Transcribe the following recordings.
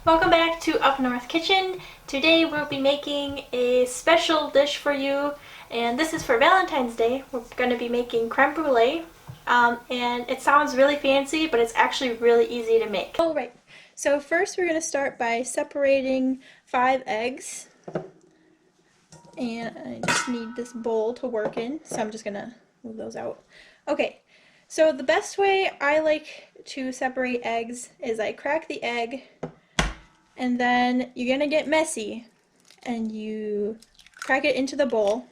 Welcome back to Up North Kitchen. Today we'll be making a special dish for you, and this is for Valentine's Day. We're going to be making creme brulee, and it sounds really fancy, but it's actually really easy to make. Alright, so first we're going to start by separating 5 eggs, and I just need this bowl to work in, so I'm just going to move those out. Okay, so the best way I like to separate eggs is I crack the egg, and then you're gonna get messy and you crack it into the bowl.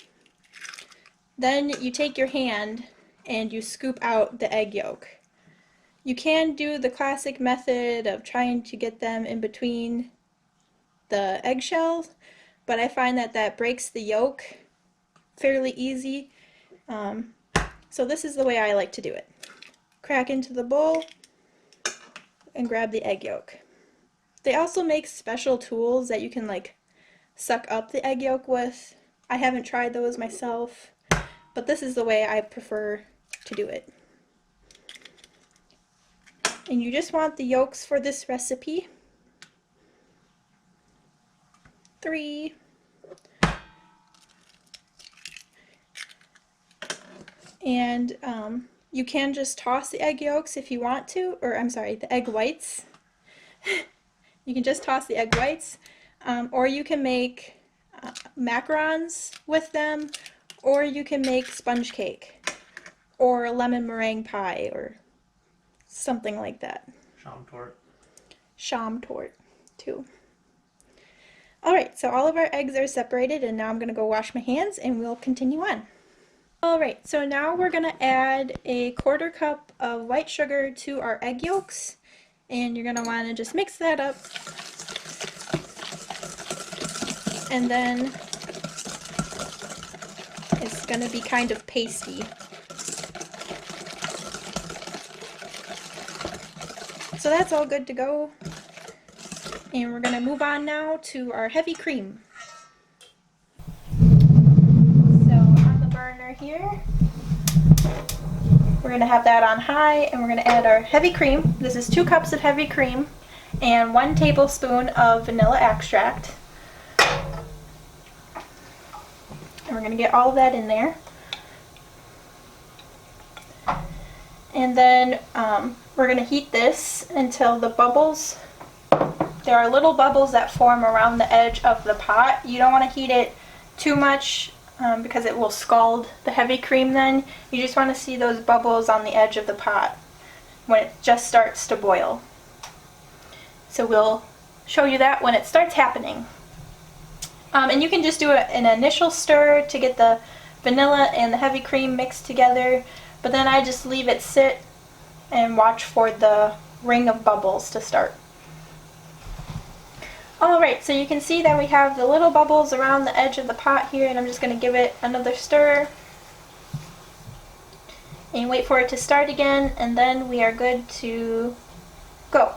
Then you take your hand and you scoop out the egg yolk. You can do the classic method of trying to get them in between the eggshells, but I find that that breaks the yolk fairly easy. So this is the way I like to do it. Crack into the bowl and grab the egg yolk. They also make special tools that you can like suck up the egg yolk with. I haven't tried those myself, but this is the way I prefer to do it. And you just want the yolks for this recipe. 3. And you can just toss the egg yolks if you want to, or I'm sorry, the egg whites. You can just toss the egg whites, or you can make macarons with them, or you can make sponge cake, or lemon meringue pie, or something like that. Sham too. Alright, so all of our eggs are separated, and now I'm going to go wash my hands, and we'll continue on. Alright, so now we're going to add a 1/4 cup of white sugar to our egg yolks. And you're going to want to just mix that up, and then it's going to be kind of pasty. So that's all good to go, and we're going to move on now to our heavy cream. So on the burner here, we're going to have that on high, and we're going to add our heavy cream. This is 2 cups of heavy cream and 1 tablespoon of vanilla extract. And we're going to get all of that in there. And then we're going to heat this until the bubbles, there are little bubbles that form around the edge of the pot. You don't want to heat it too much because it will scald the heavy cream then. You just want to see those bubbles on the edge of the pot when it just starts to boil. So we'll show you that when it starts happening. And you can just do an initial stir to get the vanilla and the heavy cream mixed together, but then I just leave it sit and watch for the ring of bubbles to start. Alright, so you can see that we have the little bubbles around the edge of the pot here, and I'm just going to give it another stir and wait for it to start again, and then we are good to go.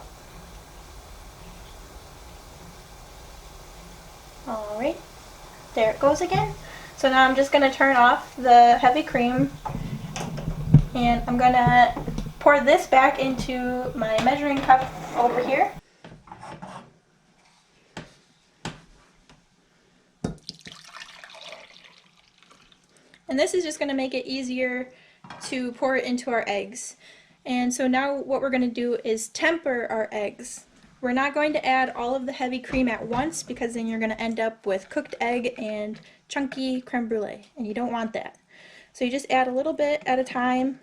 Alright, there it goes again. So now I'm just going to turn off the heavy cream, and I'm going to pour this back into my measuring cup over here. And this is just going to make it easier to pour it into our eggs. And so now what we're going to do is temper our eggs. We're not going to add all of the heavy cream at once, because then you're going to end up with cooked egg and chunky creme brulee, and you don't want that. So you just add a little bit at a time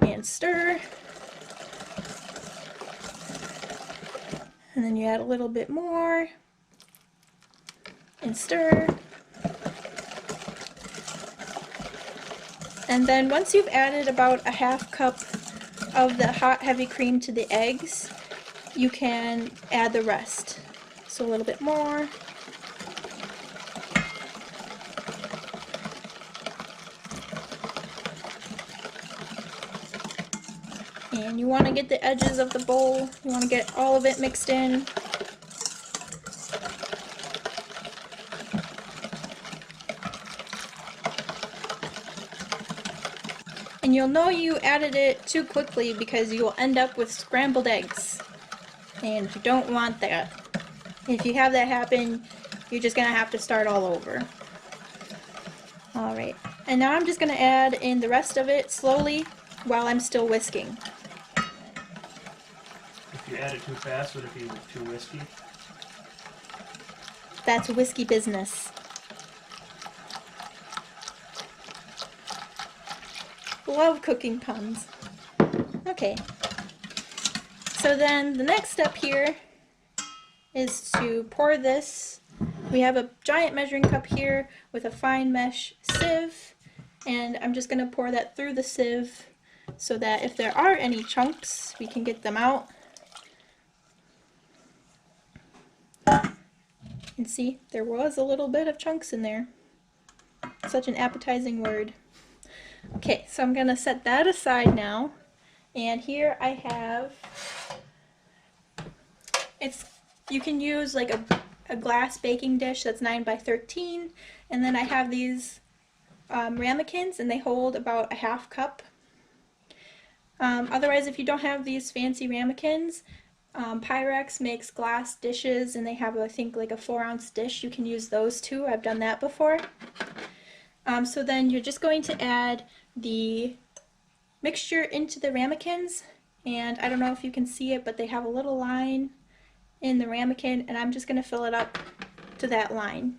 and stir. And then you add a little bit more and stir. And then once you've added about a 1/2 cup of the hot heavy cream to the eggs, you can add the rest. So a little bit more. And you want to get the edges of the bowl, you want to get all of it mixed in. And you'll know you added it too quickly because you will end up with scrambled eggs. and you don't want that. If you have that happen, you're just gonna have to start all over. Alright, and now I'm just gonna add in the rest of it slowly while I'm still whisking. If you add it too fast, would it be too whiskey? That's whiskey business. Love cooking puns. Okay. So then the next step here is to pour this. We have a giant measuring cup here with a fine mesh sieve, and I'm just going to pour that through the sieve so that if there are any chunks, we can get them out. And see, there was a little bit of chunks in there. Such an appetizing word. Okay, so I'm going to set that aside now. And here I have, you can use like a glass baking dish that's 9 by 13. And then I have these ramekins, and they hold about a half cup. Otherwise, if you don't have these fancy ramekins, Pyrex makes glass dishes, and they have, I think, like a 4-ounce dish. You can use those too. I've done that before. So then you're just going to add the mixture into the ramekins, and I don't know if you can see it, but they have a little line in the ramekin, and I'm just going to fill it up to that line.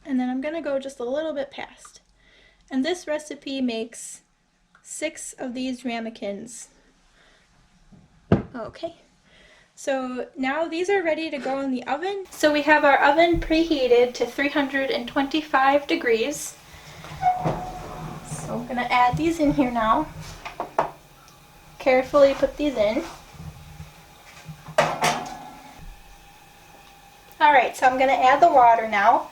And then I'm going to go just a little bit past. And this recipe makes 6 of these ramekins. Okay. So now these are ready to go in the oven. So we have our oven preheated to 325 degrees. So I'm going to add these in here now. Carefully put these in. Alright, so I'm going to add the water now.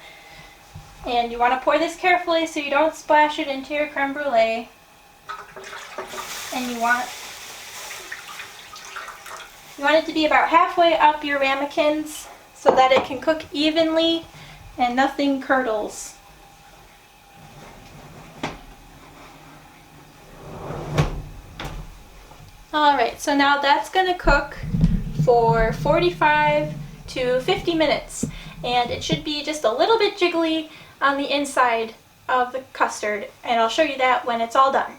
And you want to pour this carefully so you don't splash it into your creme brulee. And you want it to be about halfway up your ramekins so that it can cook evenly and nothing curdles. Alright, so now that's going to cook for 45 to 50 minutes. And it should be just a little bit jiggly on the inside of the custard, and I'll show you that when it's all done.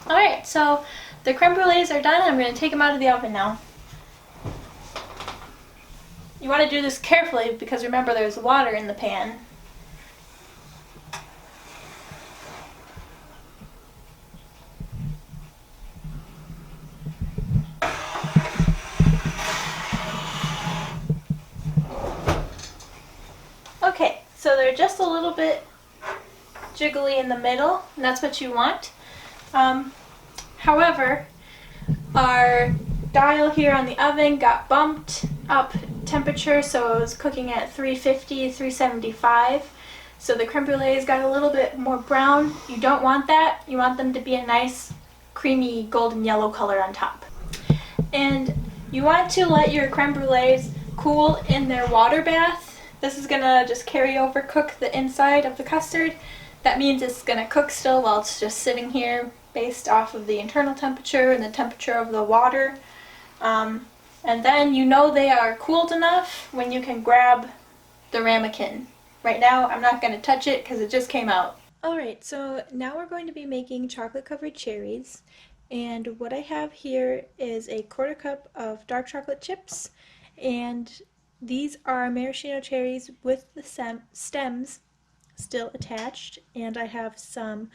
Alright, so the creme brulees are done. I'm going to take them out of the oven now. You want to do this carefully because remember there's water in the pan. Okay, so they're just a little bit jiggly in the middle, and that's what you want. However, our dial here on the oven got bumped up temperature, so it was cooking at 350, 375. So the creme brulees got a little bit more brown. You don't want that. You want them to be a nice, creamy, golden yellow color on top. And you want to let your creme brulees cool in their water bath. This is gonna just carry over, cook the inside of the custard. That means it's gonna cook still while it's just sitting here based off of the internal temperature and the temperature of the water. And then you know they are cooled enough when you can grab the ramekin. Right now I'm not gonna touch it because it just came out. Alright, so now we're going to be making chocolate covered cherries. And what I have here is a 1/4 cup of dark chocolate chips, and these are maraschino cherries with the stems still attached, and I have some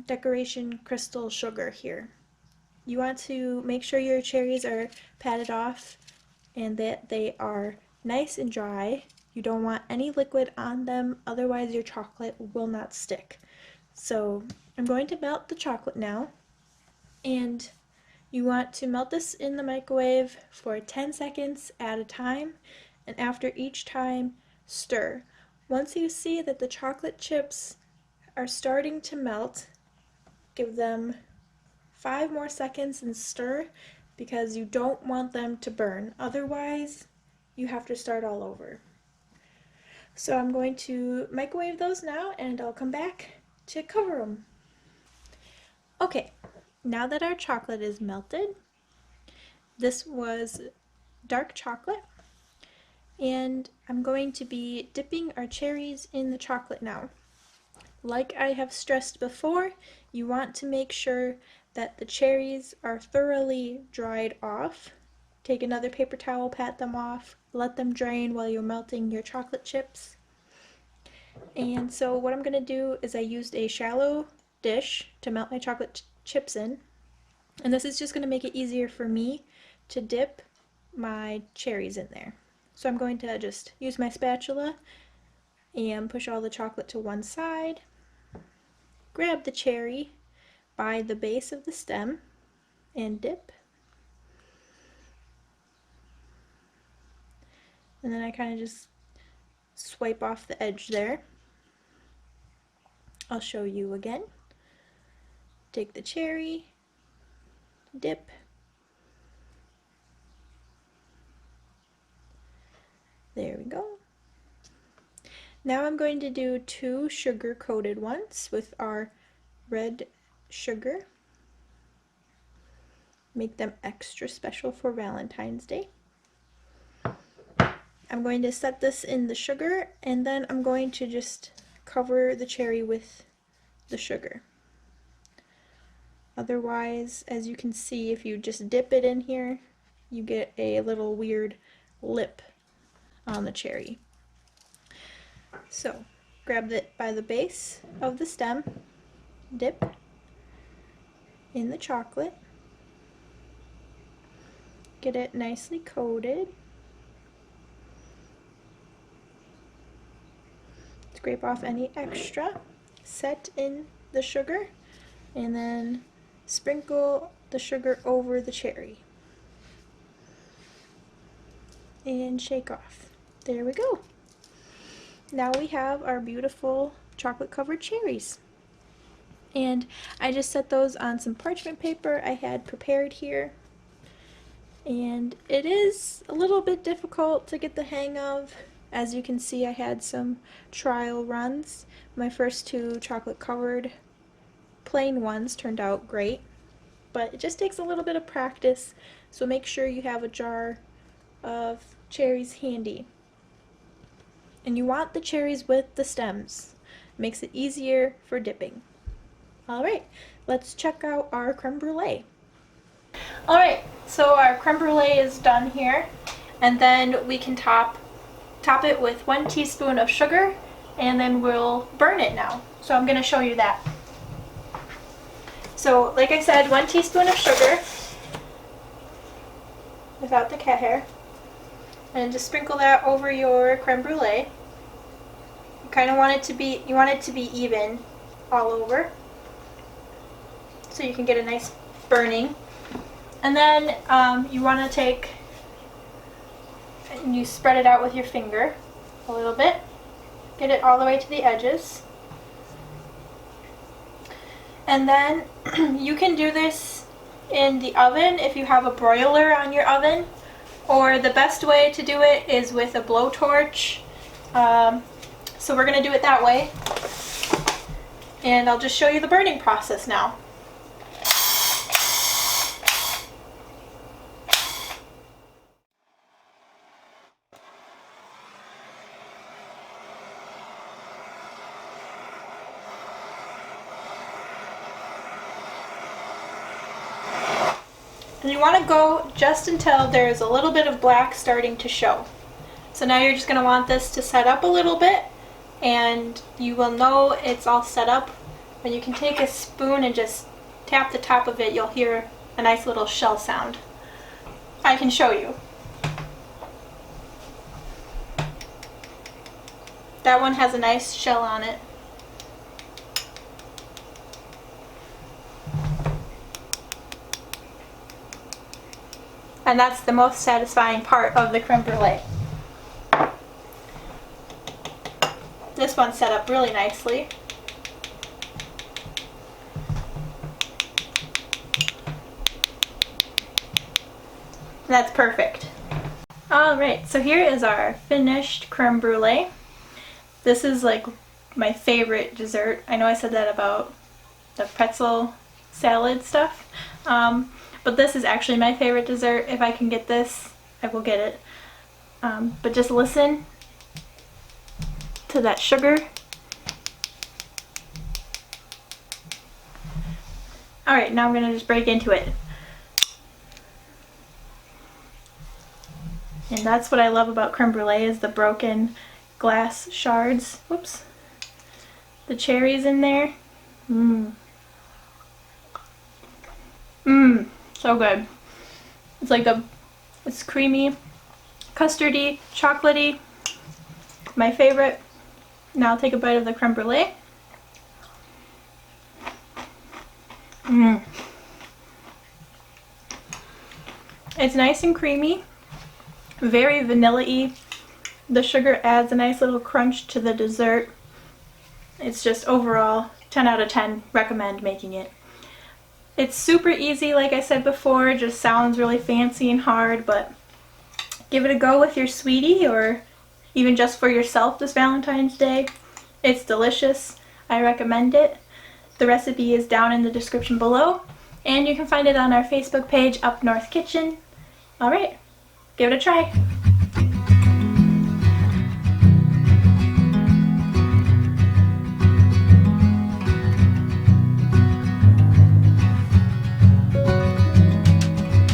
decoration crystal sugar here. You want to make sure your cherries are patted off and that they are nice and dry. You don't want any liquid on them, otherwise your chocolate will not stick. So I'm going to melt the chocolate now, and you want to melt this in the microwave for 10 seconds at a time, and after each time, stir. Once you see that the chocolate chips are starting to melt, give them 5 more seconds and stir, because you don't want them to burn. Otherwise, you have to start all over. So I'm going to microwave those now and I'll come back to cover them. Okay, now that our chocolate is melted, this was dark chocolate, and I'm going to be dipping our cherries in the chocolate now. Like I have stressed before, you want to make sure that the cherries are thoroughly dried off. Take another paper towel, pat them off, let them drain while you're melting your chocolate chips. And so what I'm going to do is I used a shallow dish to melt my chocolate chips in. And this is just going to make it easier for me to dip my cherries in there. So I'm going to just use my spatula and push all the chocolate to one side. Grab the cherry by the base of the stem and dip. And then I kind of just swipe off the edge there. I'll show you again. Take the cherry, dip, there we go. Now I'm going to do 2 sugar-coated ones with our red sugar. Make them extra special for Valentine's Day. I'm going to set this in the sugar, and then I'm going to just cover the cherry with the sugar. Otherwise, as you can see, if you just dip it in here, you get a little weird lip on the cherry. So, grab it by the base of the stem, dip in the chocolate, get it nicely coated, scrape off any extra, set in the sugar, and then sprinkle the sugar over the cherry and shake off. There we go. Now we have our beautiful chocolate covered cherries. And I just set those on some parchment paper I had prepared here. And it is a little bit difficult to get the hang of. As you can see, I had some trial runs. My first 2 chocolate covered plain ones turned out great, but it just takes a little bit of practice, so make sure you have a jar of cherries handy. And you want the cherries with the stems. It makes it easier for dipping. Alright, let's check out our creme brulee. Alright, so our creme brulee is done here, and then we can top it with 1 teaspoon of sugar, and then we'll burn it now. So I'm going to show you that. So, like I said, 1 teaspoon of sugar without the cat hair, and just sprinkle that over your creme brulee. You kind of want it to be even all over, so you can get a nice burning. And then you want to take and you spread it out with your finger a little bit. Get it all the way to the edges. And then you can do this in the oven if you have a broiler on your oven, or the best way to do it is with a blowtorch. So we're going to do it that way, and I'll just show you the burning process now. And you want to go just until there's a little bit of black starting to show. So now you're just going to want this to set up a little bit, and you will know it's all set up when you can take a spoon and just tap the top of it. You'll hear a nice little shell sound. I can show you. That one has a nice shell on it. And that's the most satisfying part of the creme brulee. This one's set up really nicely. That's perfect. Alright, so here is our finished creme brulee. This is like my favorite dessert. I know I said that about the pretzel salad stuff, but this is actually my favorite dessert. If I can get this, I will get it. But just listen to that sugar. Alright, now I'm going to just break into it. And that's what I love about creme brulee, is the broken glass shards. Whoops. The cherries in there. Mmm. Mmm. So good. It's like it's creamy, custardy, chocolatey. My favorite. Now I'll take a bite of the creme brulee. Mmm. It's nice and creamy. Very vanilla-y. The sugar adds a nice little crunch to the dessert. It's just overall 10 out of 10. Recommend making it. It's super easy, like I said before. It just sounds really fancy and hard, but give it a go with your sweetie or even just for yourself this Valentine's Day. It's delicious. I recommend it. The recipe is down in the description below, and you can find it on our Facebook page, Up North Kitchen. Alright, give it a try.